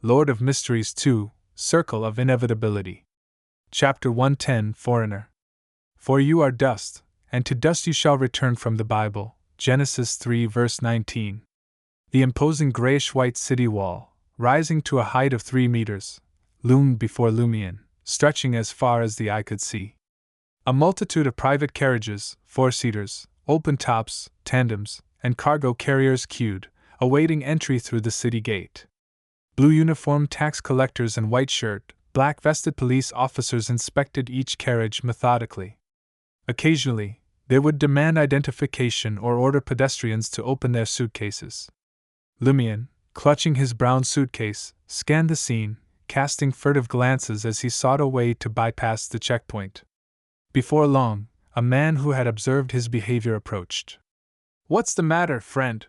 Lord of Mysteries 2, Circle of Inevitability. Chapter 110, Foreigner. For you are dust, and to dust you shall return from the Bible, Genesis 3 verse 19. The imposing grayish-white city wall, rising to a height of 3 meters, loomed before Lumion, stretching as far as the eye could see. A multitude of private carriages, four-seaters, open-tops, tandems, and cargo carriers queued, awaiting entry through the city gate. Blue-uniformed tax collectors and white-shirt, black-vested police officers inspected each carriage methodically. Occasionally, they would demand identification or order pedestrians to open their suitcases. Lumion, clutching his brown suitcase, scanned the scene, casting furtive glances as he sought a way to bypass the checkpoint. Before long, a man who had observed his behavior approached. "What's the matter, friend?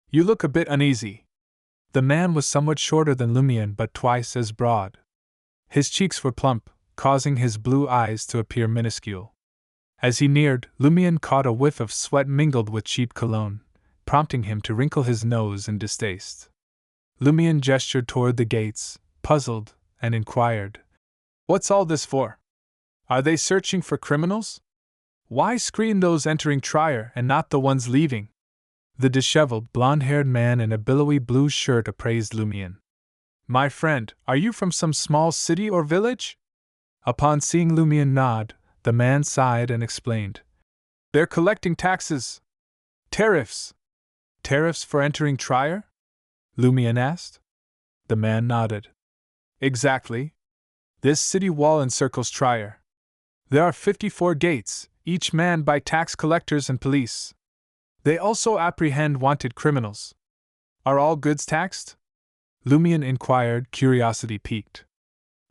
You look a bit uneasy." The man was somewhat shorter than Lumion but twice as broad. His cheeks were plump, causing his blue eyes to appear minuscule. As he neared, Lumion caught a whiff of sweat mingled with cheap cologne, prompting him to wrinkle his nose in distaste. Lumion gestured toward the gates, puzzled, and inquired, "What's all this for? Are they searching for criminals? Why screen those entering Trier and not the ones leaving?" The disheveled, blond-haired man in a billowy blue shirt appraised Lumion. "My friend, are you from some small city or village?" Upon seeing Lumion nod, the man sighed and explained. "They're collecting taxes. Tariffs." "Tariffs for entering Trier?" Lumion asked. The man nodded. "Exactly. This city wall encircles Trier. There are 54 gates, each manned by tax collectors and police. They also apprehend wanted criminals." "Are all goods taxed?" Lumion inquired, curiosity piqued.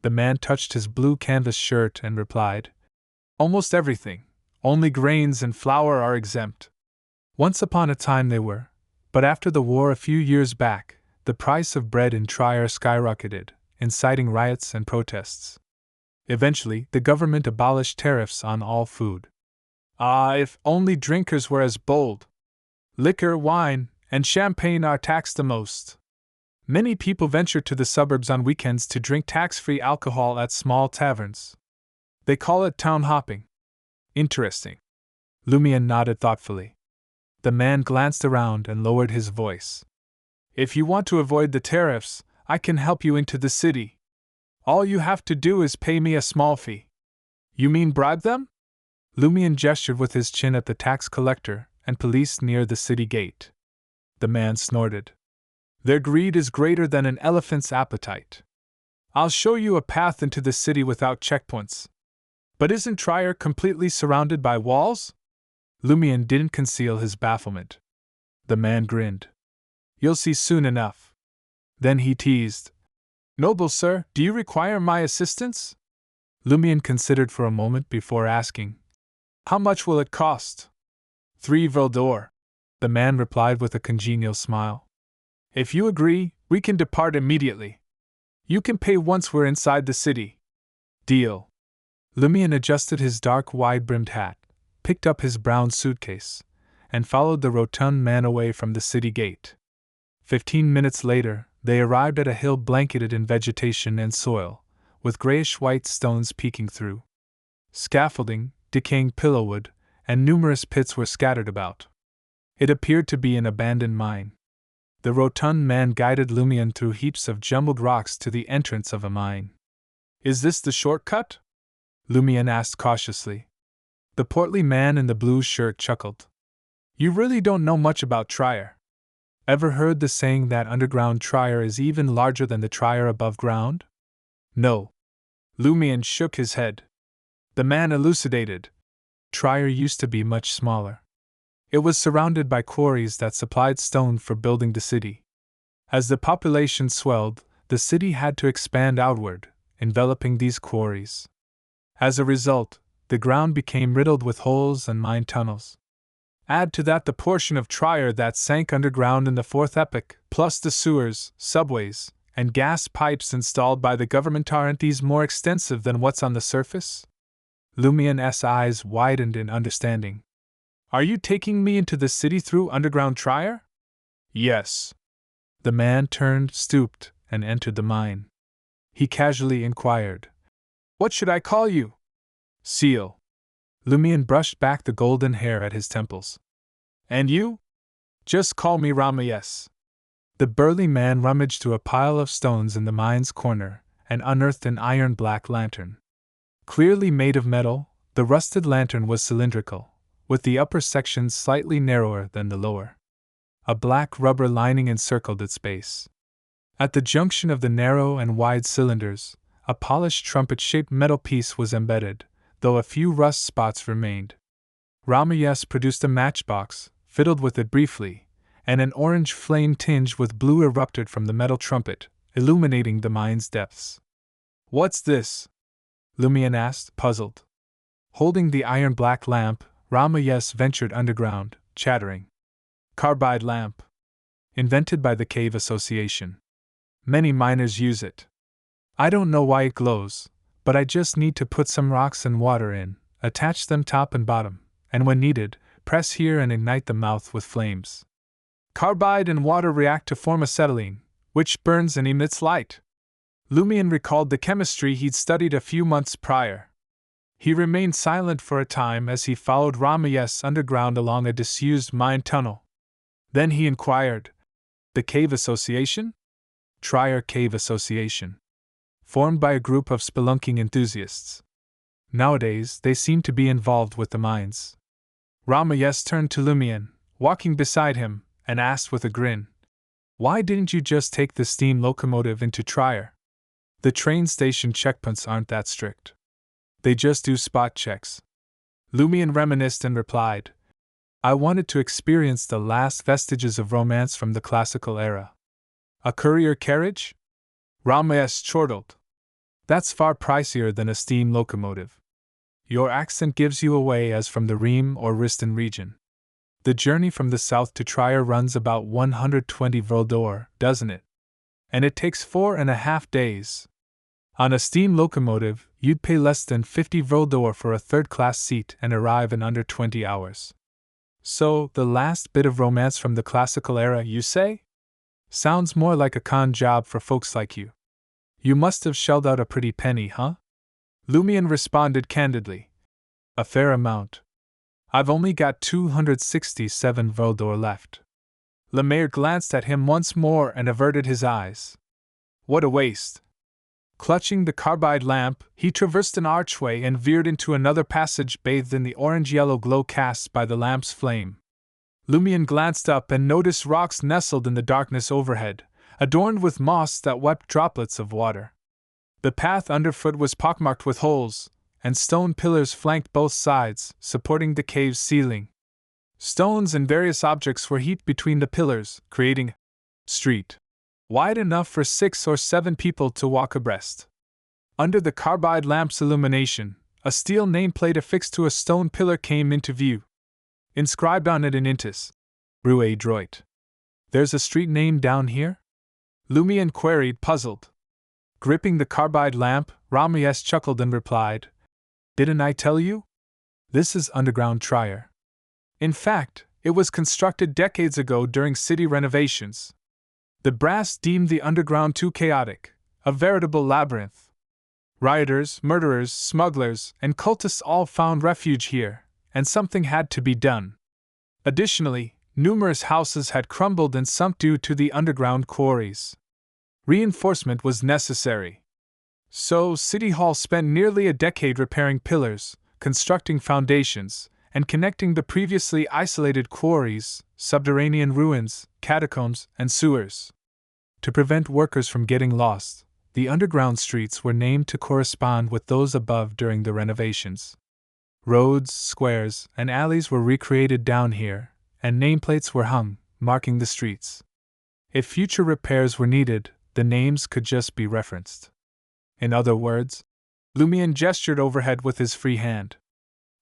The man touched his blue canvas shirt and replied, "Almost everything. Only grains and flour are exempt. Once upon a time they were, but after the war a few years back, the price of bread in Trier skyrocketed, inciting riots and protests. Eventually, the government abolished tariffs on all food. Ah, if only drinkers were as bold! Liquor, wine, and champagne are taxed the most. Many people venture to the suburbs on weekends to drink tax-free alcohol at small taverns. They call it town hopping." "Interesting." Lumion nodded thoughtfully. The man glanced around and lowered his voice. "If you want to avoid the tariffs, I can help you into the city. All you have to do is pay me a small fee." "You mean bribe them?" Lumion gestured with his chin at the tax collector and police near the city gate. The man snorted. "Their greed is greater than an elephant's appetite. I'll show you a path into the city without checkpoints." "But isn't Trier completely surrounded by walls?" Lumion didn't conceal his bafflement. The man grinned. "You'll see soon enough." Then he teased, "Noble sir, do you require my assistance?" Lumion considered for a moment before asking, "How much will it cost?" 3 Vildor, the man replied with a congenial smile. "If you agree, we can depart immediately. You can pay once we're inside the city." "Deal." Lumion adjusted his dark wide-brimmed hat, picked up his brown suitcase, and followed the rotund man away from the city gate. 15 minutes later, they arrived at a hill blanketed in vegetation and soil, with grayish-white stones peeking through. Scaffolding, decaying pillowwood, and numerous pits were scattered about. It appeared to be an abandoned mine. The rotund man guided Lumion through heaps of jumbled rocks to the entrance of a mine. "Is this the shortcut?" Lumion asked cautiously. The portly man in the blue shirt chuckled. "You really don't know much about Trier. Ever heard the saying that underground Trier is even larger than the Trier above ground?" "No." Lumion shook his head. The man elucidated. Trier used to be much smaller. It was surrounded by quarries that supplied stone for building the city. As the population swelled, the city had to expand outward, enveloping these quarries. As a result, the ground became riddled with holes and mine tunnels. Add to that the portion of Trier that sank underground in the Fourth Epoch, plus the sewers, subways, and gas pipes installed by the government. Aren't these more extensive than what's on the surface? Lumion's eyes widened in understanding. "Are you taking me into the city through underground Trier?" "Yes." The man turned, stooped, and entered the mine. He casually inquired, "What should I call you?" "Seal." Lumian brushed back the golden hair at his temples. "And you?" "Just call me Ramayes." The burly man rummaged through a pile of stones in the mine's corner and unearthed an iron-black lantern. Clearly made of metal, the rusted lantern was cylindrical, with the upper section slightly narrower than the lower. A black rubber lining encircled its base. At the junction of the narrow and wide cylinders, a polished trumpet-shaped metal piece was embedded, though a few rust spots remained. Ramayes produced a matchbox, fiddled with it briefly, and an orange flame tinged with blue erupted from the metal trumpet, illuminating the mine's depths. "What's this?" Lumian asked, puzzled. Holding the iron-black lamp, Ramayes ventured underground, chattering. "Carbide lamp. Invented by the Cave Association. Many miners use it. I don't know why it glows, but I just need to put some rocks and water in, attach them top and bottom, and when needed, press here and ignite the mouth with flames. Carbide and water react to form acetylene, which burns and emits light." Lumian recalled the chemistry he'd studied a few months prior. He remained silent for a time as he followed Ramayes underground along a disused mine tunnel. Then he inquired, "The Cave Association?" "Trier Cave Association. Formed by a group of spelunking enthusiasts. Nowadays, they seem to be involved with the mines." Ramayes turned to Lumian, walking beside him, and asked with a grin, "Why didn't you just take the steam locomotive into Trier? The train station checkpoints aren't that strict. They just do spot checks." Lumian reminisced and replied, "I wanted to experience the last vestiges of romance from the classical era." "A courier carriage?" Ramayes chortled. "That's far pricier than a steam locomotive. Your accent gives you away as from the Rhine or Risten region. The journey from the south to Trier runs about 120 Voldor, doesn't it? And it takes 4.5 days. On a steam locomotive, you'd pay less than 50 Voldor for a third-class seat and arrive in under 20 hours. So, the last bit of romance from the classical era, you say? Sounds more like a con job for folks like you. You must have shelled out a pretty penny, huh?" Lumian responded candidly. "A fair amount. I've only got 267 Voldor left." Lemaire glanced at him once more and averted his eyes. "What a waste." Clutching the carbide lamp, he traversed an archway and veered into another passage bathed in the orange-yellow glow cast by the lamp's flame. Lumian glanced up and noticed rocks nestled in the darkness overhead, adorned with moss that wept droplets of water. The path underfoot was pockmarked with holes, and stone pillars flanked both sides, supporting the cave's ceiling. Stones and various objects were heaped between the pillars, creating a street wide enough for 6 or 7 people to walk abreast. Under the carbide lamp's illumination, a steel nameplate affixed to a stone pillar came into view. Inscribed on it in Intis, Rue Droit. "There's a street name down here?" Lumian queried, puzzled. Gripping the carbide lamp, Ramayes chuckled and replied, "Didn't I tell you? This is underground Trier. In fact, it was constructed decades ago during city renovations. The brass deemed the underground too chaotic, a veritable labyrinth. Rioters, murderers, smugglers, and cultists all found refuge here, and something had to be done. Additionally, numerous houses had crumbled and sunk due to the underground quarries. Reinforcement was necessary. So, City Hall spent nearly a decade repairing pillars, constructing foundations, and connecting the previously isolated quarries, subterranean ruins, catacombs, and sewers. To prevent workers from getting lost, the underground streets were named to correspond with those above during the renovations. Roads, squares, and alleys were recreated down here, and nameplates were hung, marking the streets. If future repairs were needed, the names could just be referenced. In other words, Lumian gestured overhead with his free hand.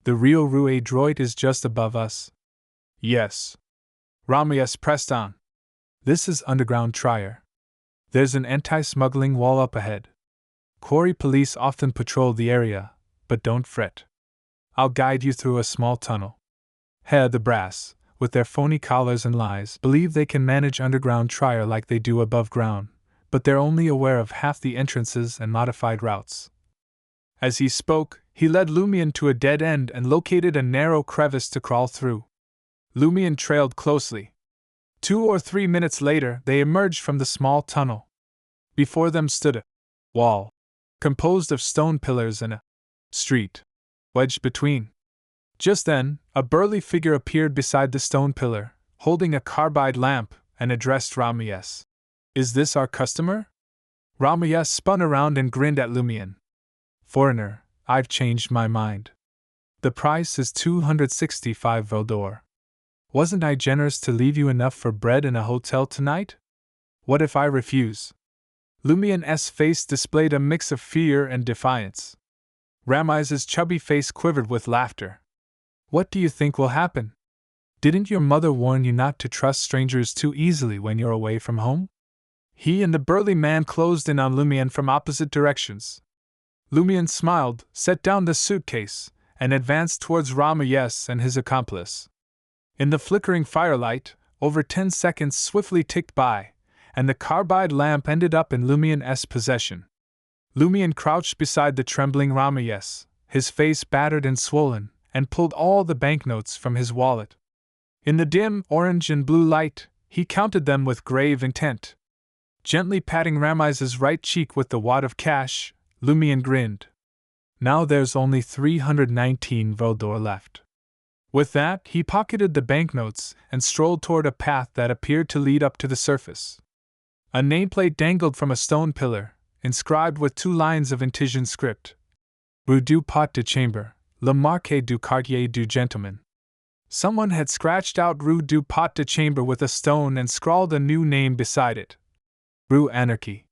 The Rio Rue Droit is just above us. Yes. Ramayes pressed on. This is underground Trier. There's an anti-smuggling wall up ahead. Quarry police often patrol the area, but don't fret. I'll guide you through a small tunnel. The brass, with their phony collars and lies, believe they can manage underground Trier like they do above ground, but they're only aware of half the entrances and modified routes. As he spoke, he led Lumion to a dead end and located a narrow crevice to crawl through. Lumion trailed closely. 2 or 3 minutes later, they emerged from the small tunnel. Before them stood a wall, composed of stone pillars and a street wedged between. Just then, a burly figure appeared beside the stone pillar, holding a carbide lamp, and addressed Ramirez. "Is this our customer?" Ramirez spun around and grinned at Lumion. "Foreigner, I've changed my mind. The price is 265 Veldor. Wasn't I generous to leave you enough for bread in a hotel tonight? What if I refuse?" Lumion's face displayed a mix of fear and defiance. Ramirez's chubby face quivered with laughter. "What do you think will happen? Didn't your mother warn you not to trust strangers too easily when you're away from home?" He and the burly man closed in on Lumion from opposite directions. Lumion smiled, set down the suitcase, and advanced towards Ramirez and his accomplice. In the flickering firelight, over 10 seconds swiftly ticked by, and the carbide lamp ended up in Lumion's possession. Lumion crouched beside the trembling Ramirez, his face battered and swollen, and pulled all the banknotes from his wallet. In the dim orange and blue light, he counted them with grave intent. Gently patting Ramirez's right cheek with the wad of cash, Lumion grinned. "Now there's only 319 Veldor left." With that, he pocketed the banknotes and strolled toward a path that appeared to lead up to the surface. A nameplate dangled from a stone pillar, inscribed with 2 lines of Intijan script. Rue du Pot de Chamber, Le Marquis du Quartier du Gentleman. Someone had scratched out Rue du Pot de Chamber with a stone and scrawled a new name beside it. Rue Anarchy.